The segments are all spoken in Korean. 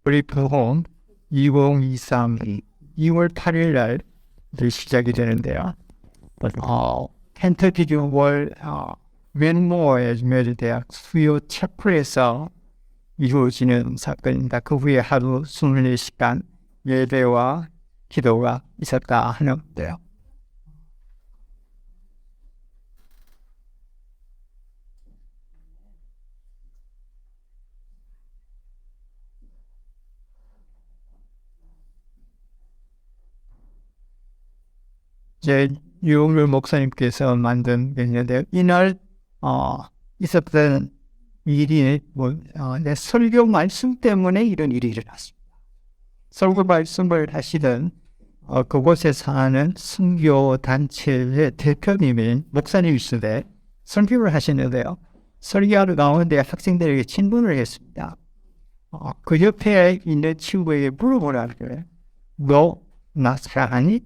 브리프홈 2023 2월 8일 날 시작이 되는데요. 켄터키 월 웬모어의 메리대학 수요 채플에서 이루어지는 사건입니다. 그 후에 하루 24시간 예배와 기도가 있었다 하는데요. 이제 유흥률 목사님께서 만든 게 있는데 이날 있었던 일이 내 설교 말씀 때문에 이런 일이 일어났습니다. 설교 말씀을 하시던 그곳에 사는 선교 단체의 대표님인 목사님이신데 설교를 하시는데요. 설교하러 가운데 학생들에게 질문을 했습니다. 그 옆에 있는 친구에게 물어보라고요. 너 나 사랑하니?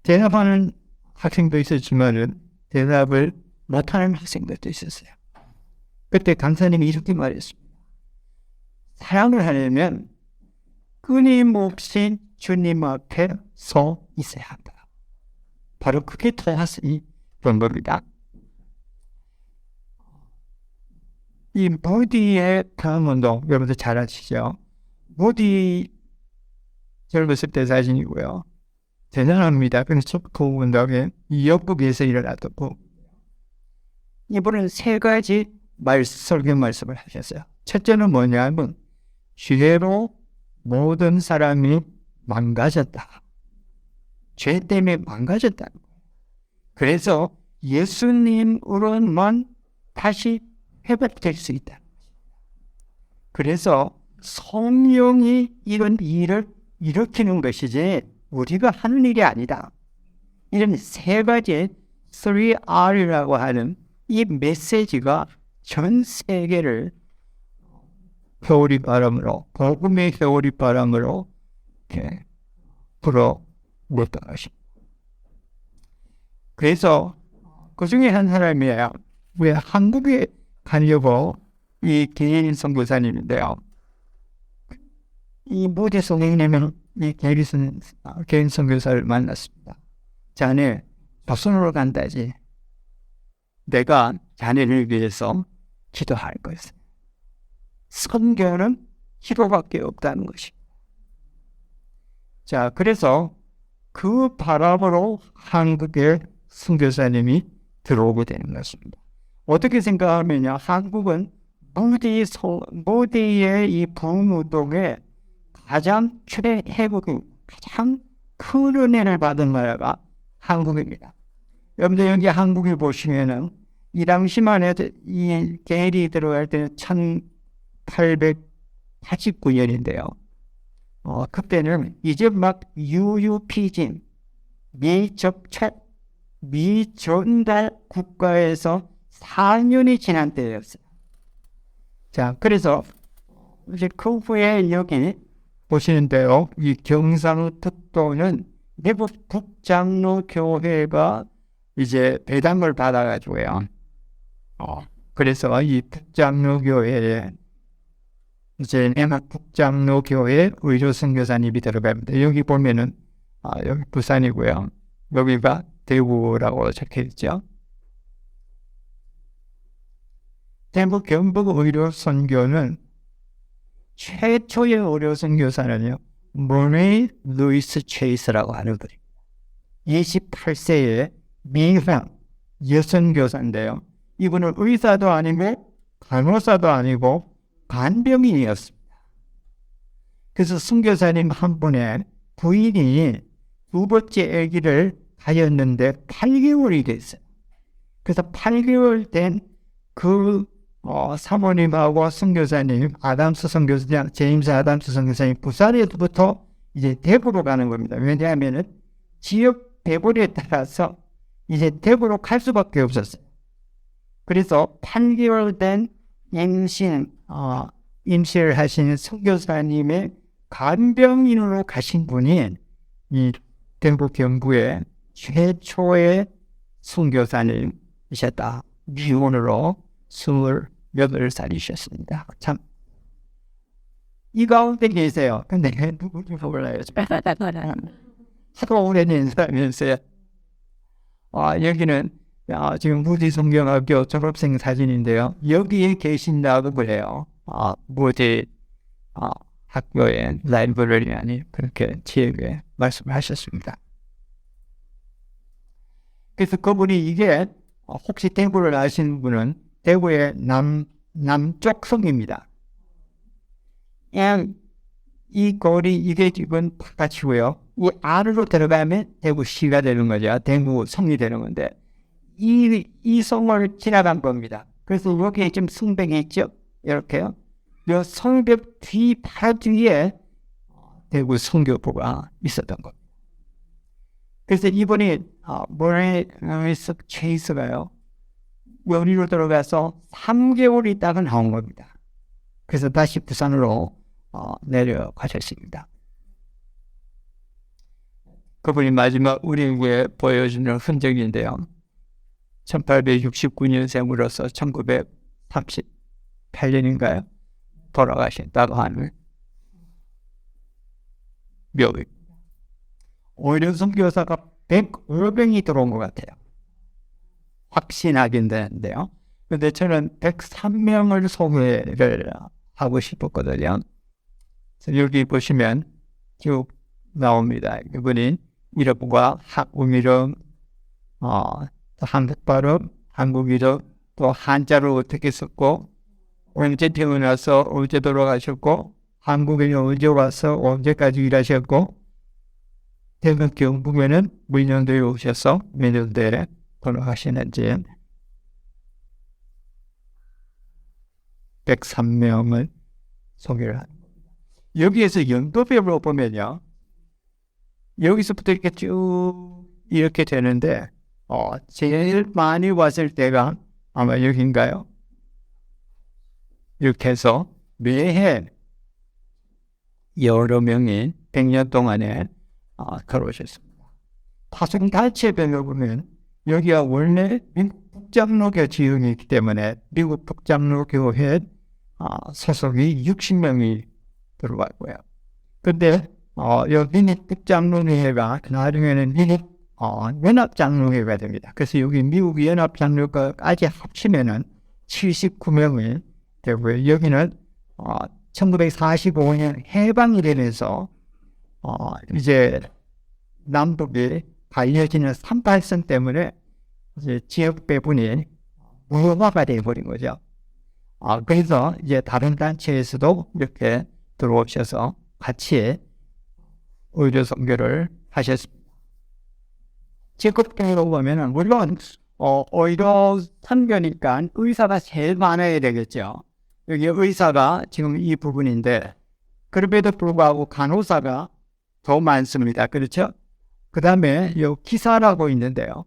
대답하는 학생도 있었지만은 대답을 못하는 학생들도 있었어요. 그때 강사님이 이렇게 말했습니다. 사랑을 하려면 끊임없이 주님 앞에 서 있어야 한다. 바로 그게 다시 방법이다. 이 모디의 다운운동 여러분들 잘 아시죠? 모디 젊었을 때 사진이고요. 대단합니다. 그래서 그 운동에 영국에서 일어났던 거. 이번엔 세 가지 설교 말씀을 하셨어요. 첫째는 뭐냐면 죄로 모든 사람이 망가졌다. 죄 때문에 망가졌다. 그래서 예수님으로만 다시 회복될 수 있다. 그래서 성령이 이런 일을 일으키는 것이지 우리가 하는 일이 아니다. 이런 세 가지 3R이라고 하는 이 메시지가 전 세계를 회오리 바람으로, 복음의 회오리 바람으로 불어넣었던 것입니다. 그래서 그 중에 한 사람이에요. 왜 한국에 가려고 이 개인 선교사님인데요. 이 모대 선생님은 이 개인 선교사를 만났습니다. 자네 조선으로 간다지. 내가 자네를 위해서 기도할 것이다. 선교는 기도밖에 없다는 것입니다. 자, 그래서 그 바람으로 한국의 선교사님이 들어오게 되는 것입니다. 어떻게 생각하면요, 한국은 모디의 이 부흥운동에 가장 최혜국이 가장 큰 은혜를 받은 나라가 한국입니다. 여러분들 여기 한국에 보시면은 이 당시만 해도 이 게리 들어갈 때는 1889년인데요. 그때는 이제 막 UUP진, 미접촉, 미전달 국가에서 4년이 지난 때였어요. 자, 그래서 이제 그 후에 여기 보시는데요. 이 경상특도는 미국 북장로교회가 이제 배당을 받아가지고요. 그래서 이 북장로교회에 이제 내막 북장로교회 의료 선교사님이 들어갑니다. 여기 보면은 여기 부산이고요. 여기가 대구라고 적혀있죠. 대구 경북 의료 선교는 최초의 의료 선교사는요, 머레이 루이스 체이스라고 하는 분입니다. 28세의 미향 여선교사인데요. 이분은 의사도 아니고 간호사도 아니고 간병인이었습니다. 그래서 선교사님 한 분의 부인이 두 번째 아기를 가졌는데 8개월이 됐어요. 그래서 8개월 된 그 사모님하고 선교사님, 아담스 선교사님, 제임스 아담스 선교사님 부산에부터 이제 대구로 가는 겁니다. 왜냐하면은 지역 배분에 따라서 이제 대구로 갈 수밖에 없었어요. 그래서 8개월 된 임시를 하시는 선교사님의 간병인으로 가신 분이 이 대구 경북의 최초의 선교사님이셨다. 미혼으로 28살이셨습니다. 참 이 가운데 계세요. 근데 누군지 몰라요. 하도 오래된 사람이었어요. 여기는 지금 무디 성경학교 졸업생 사진인데요. 여기에 계신다고 그래요. 무디 학교의 라이브러리안이 그렇게 저에게 말씀하셨습니다. 그래서 그분이 이게 혹시 대구를 아시는 분은 대구의 남쪽 성입니다. 그냥 이 거리 이게 지금 바깥이고요. 이 안으로 들어가면 대구시가 되는 거죠. 대구 성이 되는 건데 이 성을 지나간 겁니다. 그래서 여기에 지금 성벽이 있죠. 이렇게요. 이 성벽 바로 뒤에 대구 성교부가 있었던 겁니다. 그래서 이분이 모레스 체이스가요. 여기로 들어가서 3개월 있다가 나온 겁니다. 그래서 다시 부산으로 내려가셨습니다. 그분이 마지막 우리에게 보여주는 흔적인데요. 1869년생으로서 1938년인가요? 돌아가셨다고 하는 묘입니다. 오히려 선교사가 105명이 들어온 것 같아요. 확신하긴 되는데요. 근데 저는 103명을 소개를 하고 싶었거든요. 여기 보시면 쭉 나옵니다. 이분이 이름과 한국 이름, 한국 발음, 한국 이름, 또 한자를 어떻게 썼고, 언제 태어나서 언제 돌아가셨고, 한국에 언제 와서 언제까지 일하셨고, 대구 경북에는 몇 년도에 오셔서 몇 년도에 돌아가시는지 103명을 소개를 합니다. 여기에서 연도별로 보면요. 여기서부터 이렇게 쭉 이렇게 되는데 제일 많이 왔을 때가 아마 여기인가요? 이렇게 해서 매해 여러 명이 100년 동안에 들어오셨습니다. 파송단체별로 보면 여기가 원래 미국 북장로교 지역이기 때문에 미국 북장로교회 소속이 60명이 들어왔고요. 근데 여기 북장로회가 나중에는 미국 연합장로회가 됩니다. 그래서 여기 미국 연합장로회까지 합치면은 79명이 되고요. 여기는 1945년 해방이 되면서 이제 남북이 갈려지는 38선 때문에 이제 지역 배분이 무효화가 되어버린 거죠. 그래서 이제 다른 단체에서도 이렇게 들어오셔서 같이 의료 선교를 하셨습니다. 직업적으로 보면은 물론 의료 선교니까 의사가 제일 많아야 되겠죠. 여기 의사가 지금 이 부분인데 그럼에도 불구하고 간호사가 더 많습니다. 그렇죠? 그 다음에 요 기사라고 있는데요.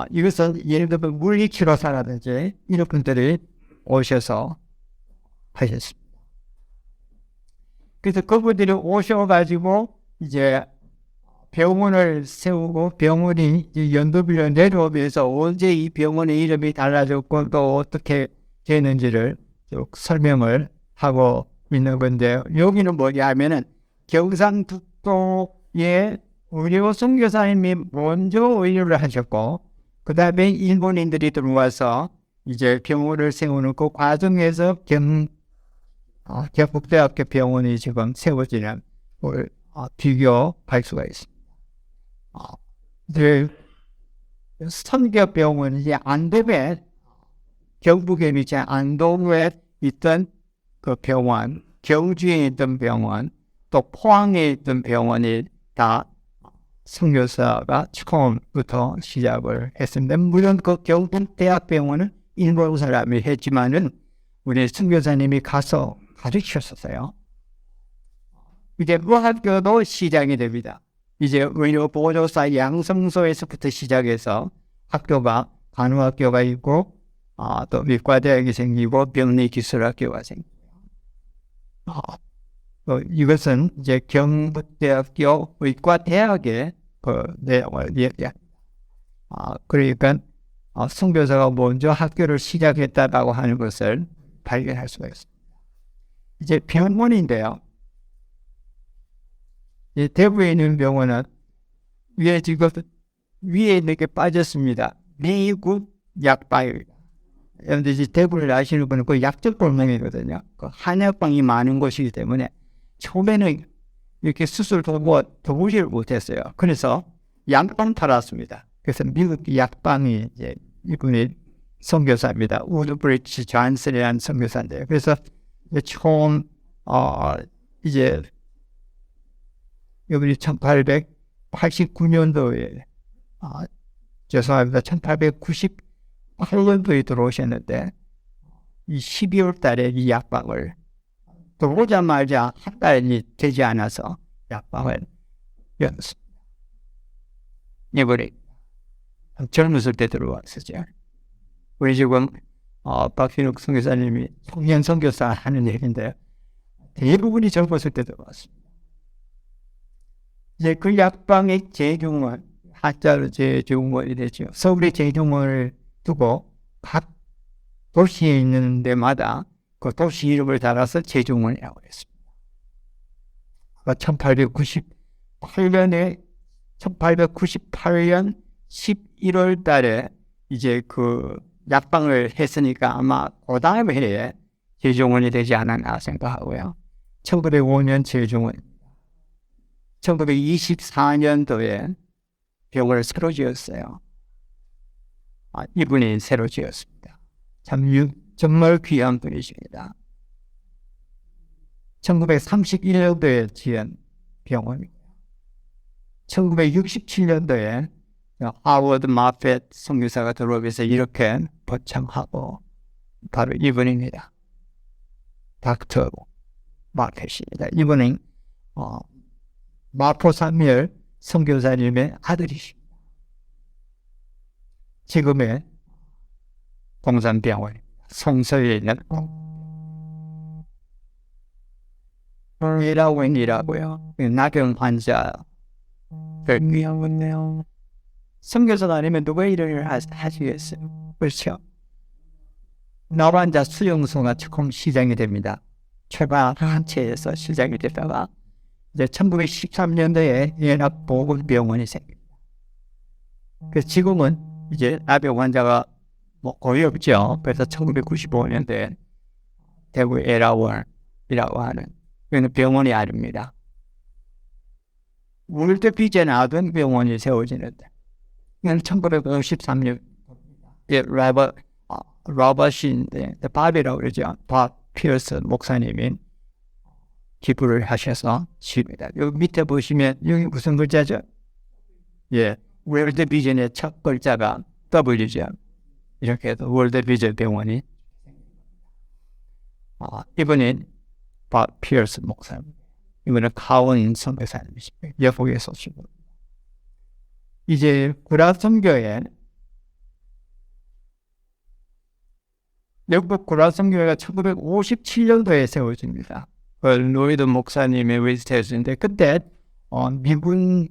이것은 예를 들면 물리치료사라든지 이런 분들이 오셔서 하셨습니다. 그래서 그분들이 오셔가지고 이제 병원을 세우고 병원이 연도별로 내려오면서 언제 이 병원의 이름이 달라졌고 또 어떻게 되는지를 쭉 설명을 하고 있는 건데요. 여기는 뭐냐 하면은 경상북도의 의료 선교사님이 먼저 의료를 하셨고 그 다음에 일본인들이 들어와서 이제 병원을 세우는 그 과정에서 경북대학교 병원이 지금 세워지는 걸 비교할 수가 있습니다. 선교병원은 이제 안동에 경북에 이제 안동에 있던 그 병원, 경주에 있던 병원, 또 포항에 있던 병원이 다 선교사가 처음부터 시작을 했습니다. 물론 그 경북대학병원은 일본 사람이 했지만은 우리 선교사님이 가서 가르치셨어요. 이제 그 학교도 시작이 됩니다. 이제 의료보조사 양성소에서부터 시작해서 학교가 간호학교가 있고 또 의과대학이 생기고 병리기술학교가 생깁니다. 이것은 이제 경북대학교 의과대학의 그 내용을 얘기합니다. 그러니까 선교사가 먼저 학교를 시작했다라고 하는 것을 발견할 수가 있습니다. 이제 병원인데요. 이 대구에 있는 병원은 위에 있는 게 빠졌습니다. 미국 약방입니다. 여러분들 이제 대구를 아시는 분은 그 약적 골목이거든요. 그 한약방이 많은 곳이기 때문에 처음에는 이렇게 수술 도무지를 못했어요. 그래서 약방 팔았습니다. 그래서 미국 약방이 이제 이분이 선교사입니다. 우드브리지 존슨이라는 선교사인데요. 그래서 처음 이제 이분이 1889년도에 죄송합니다. 1898년도에 들어오셨는데 이 12월 달에 이 약방을 들어오자마자 한 달이 되지 않아서 약방을 열었습니다. 이분이 젊었을 때 들어왔었죠. 우리 지금 박신욱 선교사님이 청년 선교사 하는 얘기인데 대부분이 젊었을 때 들어왔습니다. 이제 그 약방의 재경원, 한자로 재경원이 되죠. 서울의 재경원을 두고 각 도시에 있는 데마다 그 도시 이름을 달아서 재경원이라고 했습니다. 1898년에 11월 달에 이제 그 약방을 했으니까 아마 그 다음 해에 재종원이 되지 않았나 생각하고요. 1905년 재종원, 1924년도에 병원을 새로 지었어요. 이분이 새로 지었습니다. 정말 귀한 분이십니다. 1931년도에 지은 병원입니다. 1967년도에 하워드 마펫 선교사가 들어오면서 이렇게 번창하고 바로 이분입니다. 닥터 마펫입니다. 이분은 마포 사무엘 선교사님의 아들이십니다. 지금의 동산병원 성서에 있는 이라고요. 나병 환자 별미하겠네요. 선교사가 아니면 누가 일을 하시겠어요? 그렇죠? 노란자 수용소가 처음 시작이 됩니다. 최반 한체에서 시작이 되다가 이제 1913년도에 연합보건병원이 생깁니다. 그래서 지금은 이제 나병 환자가 거의 없죠. 그래서 1995년도에 대구 에라원이라고 하는 그는 병원이 아닙니다. 월드비전 아동병원이 세워지는데 이건 1953년 로버신데 밥이라고 그러죠. 밥 피어스 목사님이 기부를 하셔서 지입니다. 여기 밑에 보시면 여기 무슨 글자죠? 예, 월드비전의 첫 글자가 W죠. 이렇게 해서 월드비전 병원이 이번엔 밥 피어스 목사님, 이번엔 카운 선교사님이십니다. 여복에서 오시고 이제 구라선교회 영국 구라선교회가 1957년도에 세워집니다. 로이드 목사님의 위스테스인데 그때 미군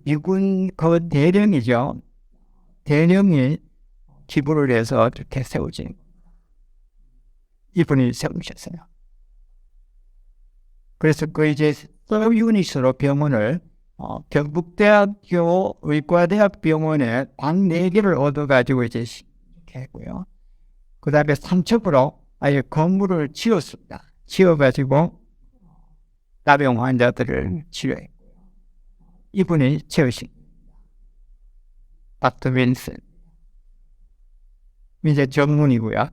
그 대령이죠. 대령이 기부를 해서 이렇게 세워진 이분이 세우셨어요. 그래서 그 이제 서유닛으로 병원을 경북대학교 의과대학병원에 방 4개를 얻어가지고 이제 이렇게 했고요. 그 다음에 삼척으로 아예 건물을 지었습니다. 지어가지고 나병 환자들을 치료했고요. 이분이 채우신 닥터 윈슨. 이제 전문이고요.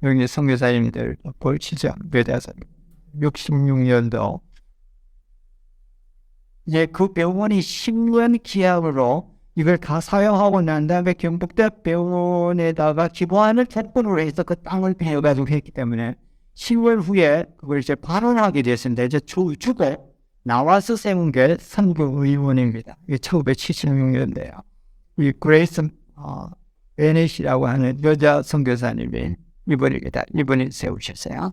여기 선교사님들 볼치죠. 몇에서 66년도 이제 그 병원이 10년 기합으로 이걸 다 사용하고 난 다음에 경북대병원에다가 기부안을 채권으로 해서 그 땅을 배워가지고 했기 때문에 10월 후에 그걸 이제 발언하게 됐습니다. 이제 주고 나와서 세운 게 선교의원입니다. 이게 1976년대요. 이 그레이스 베넷이라고 하는 여자 선교사님이 이분입니다. 이분이 세우셨어요.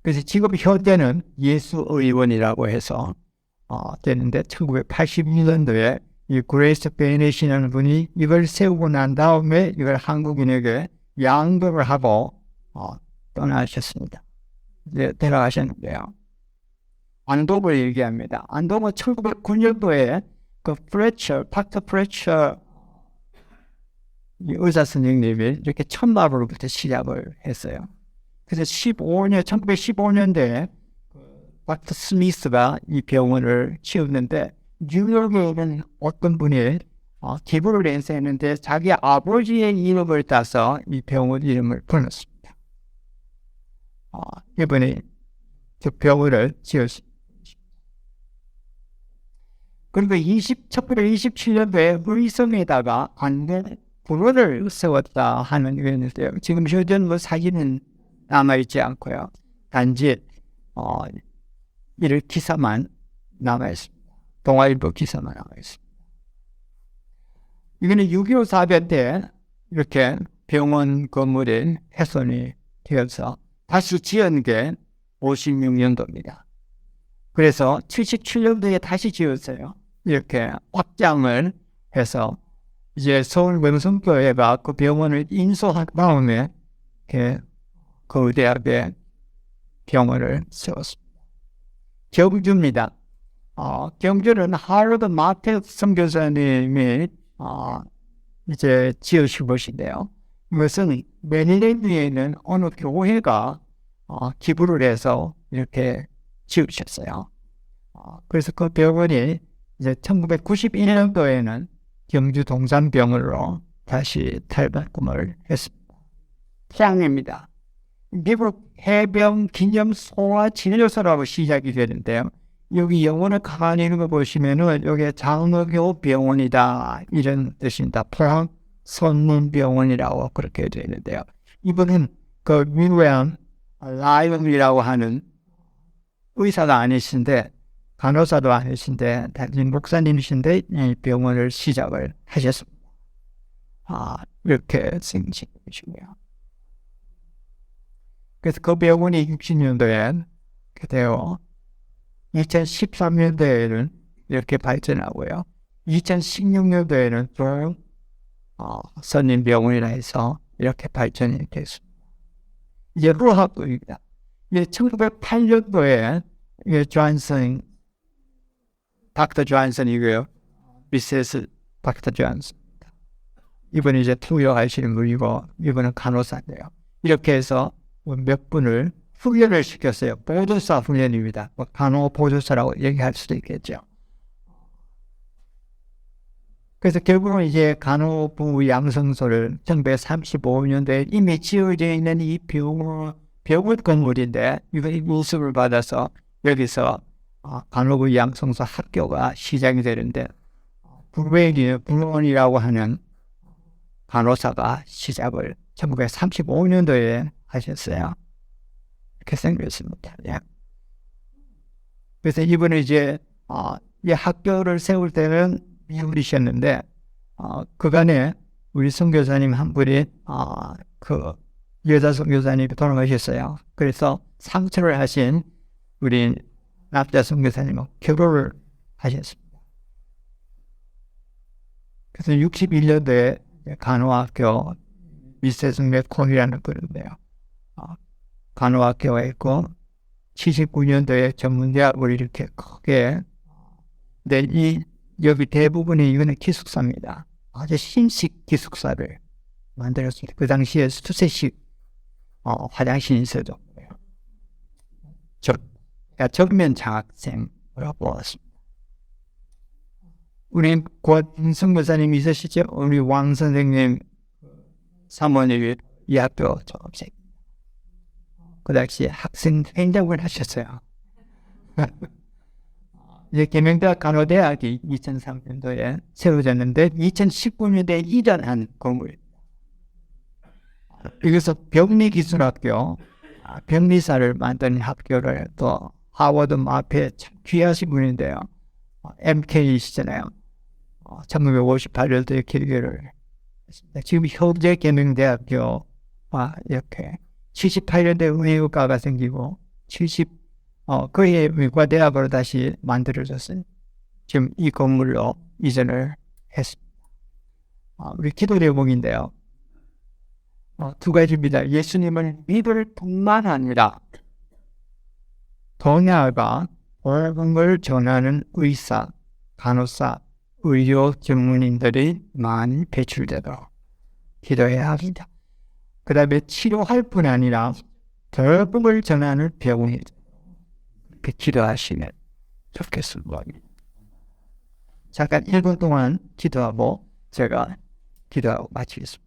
그래서 지금 현대는 예수의원이라고 해서 되는데 1982년도에 이 그레이스 베넷이라는 분이 이걸 세우고 난 다음에 이걸 한국인에게 양도를 하고 떠나셨습니다. 이제 데려가셨는데요. 안동을 얘기합니다. 안동은 1909년도에 그 닥터 프레처 의사 선생님이 이렇게 천마루로부터 시작을 했어요. 그래서 1915년대에 닥터 스미스가 이 병원을 지었는데 뉴욕에 있는 어떤 분이 기부를 해서 했는데 자기 아버지의 이름을 따서 이 병원 이름을 불렀습니다. 이분이 그 병원을 지었습니다. 그리고 1927년도에 의성에다가 안동 군원을 세웠다 하는 의원인데요. 지금 현재는 뭐 사진은 남아있지 않고요. 단지 이를 기사만 남아있습니다. 동아일보 기사만 남아있습니다. 이거는 6.25 사변 때 이렇게 병원 건물이 훼손이 되어서 다시 지은 게 56년도입니다. 그래서 77년도에 다시 지었어요. 이렇게 확장을 해서 이제 서울 명성교회가 그 병원을 인수한 다음에 거대하게 병원을 세웠습니다. 경주입니다. 경주는 하로드 마켓 선교사님이 이제 지으신 것인데요. 이것은 메릴랜드에 있는 어느 교회가 기부를 해서 이렇게 지으셨어요. 그래서 그 병원이 이제 1991년도에는 경주 동산병원으로 다시 탈바꿈을 했습니다. 태양입니다. 미국 해병 기념 소아 진료소라고 시작이 되는데요. 여기 영어를 가만히 읽어보시면은 여기 장어교 병원이다 이런 뜻입니다. 포항 선문병원이라고 그렇게 되어 있는데요. 이분은 그 윌리엄 라이언이라고 하는 의사가 아니신데 간호사도 아니신데 단지 목사님이신데 이 병원을 시작을 하셨습니다. 이렇게 생기시고요. 그래서 그 병원이 60년도에 되어 2013년도에는 이렇게 발전하고요. 2016년도에는 또 선림병원이라 해서 이렇게 발전이 됐습니다. 이제 루하부입니다. 이게 1908년도에 닥터 존슨이고요. 미세스 닥터 존슨. 이분이 이제 투여하시는 분이고 이분은 간호사인데요. 이렇게 해서 몇 분을 훈련을 시켰어요. 보조사 훈련입니다. 간호 보조사라고 얘기할 수도 있겠죠. 그래서 결국은 이제 간호부 양성소를 1935년도에 이미 지어져 있는 이 병원 건물인데 이번에 인수를 받아서 여기서 간호부 양성소 학교가 시작이 되는데 블루원이라고 하는 간호사가 시작을 1935년도에 하셨어요. 이렇게 생겼습니다. 예. 그래서 이분은 이제 이 학교를 세울 때는 미국이셨는데 그간에 우리 선교사님 한 분이 그 여자 선교사님이 돌아가셨어요. 그래서 상처를 하신 우리 남자 선교사님은 결혼을 하셨습니다. 그래서 61년도에 간호학교 미세스 맥콘이라는 그런데요. 간호학교가 있고 79년도에 전문대학을 이렇게 크게 여기 대부분이 이거는 기숙사입니다. 아주 신식 기숙사를 만들었습니다. 그 당시에 수세식 화장실이 있어도 정면 장학생으로 보았습니다. 우리 권성교사님 있으시죠? 우리 왕 선생님 사모님이 이 학교 졸업생. 그 당시에 학생 행정을 하셨어요. 이제 계명대학 간호대학이 2003년도에 세워졌는데 2019년도에 이전한 건물입니다. 여기서 병리기술학교, 병리사를 만드는 학교를 또 하워드 마페 참 귀하신 분인데요. MK이시잖아요. 1958년도에 개교를 했습니다. 지금 현재 계명대학교와 이렇게 78년도에 의과가 생기고 그의 의과대학으로 다시 만들어졌어요. 지금 이 건물로 이전을 했습니다. 우리 기도 제목인데요. 두 가지입니다. 예수님을 믿을 뿐만 아니라 더 나아가 복음을 전하는 의사, 간호사, 의료 전문인들이 많이 배출되도록 기도해야 합니다. 그 다음에 치료할 뿐 아니라 복음을 전하는 병원이 그렇게 기도하시면 좋겠습니다. 잠깐 1분 동안 기도하고 제가 기도하고 마치겠습니다.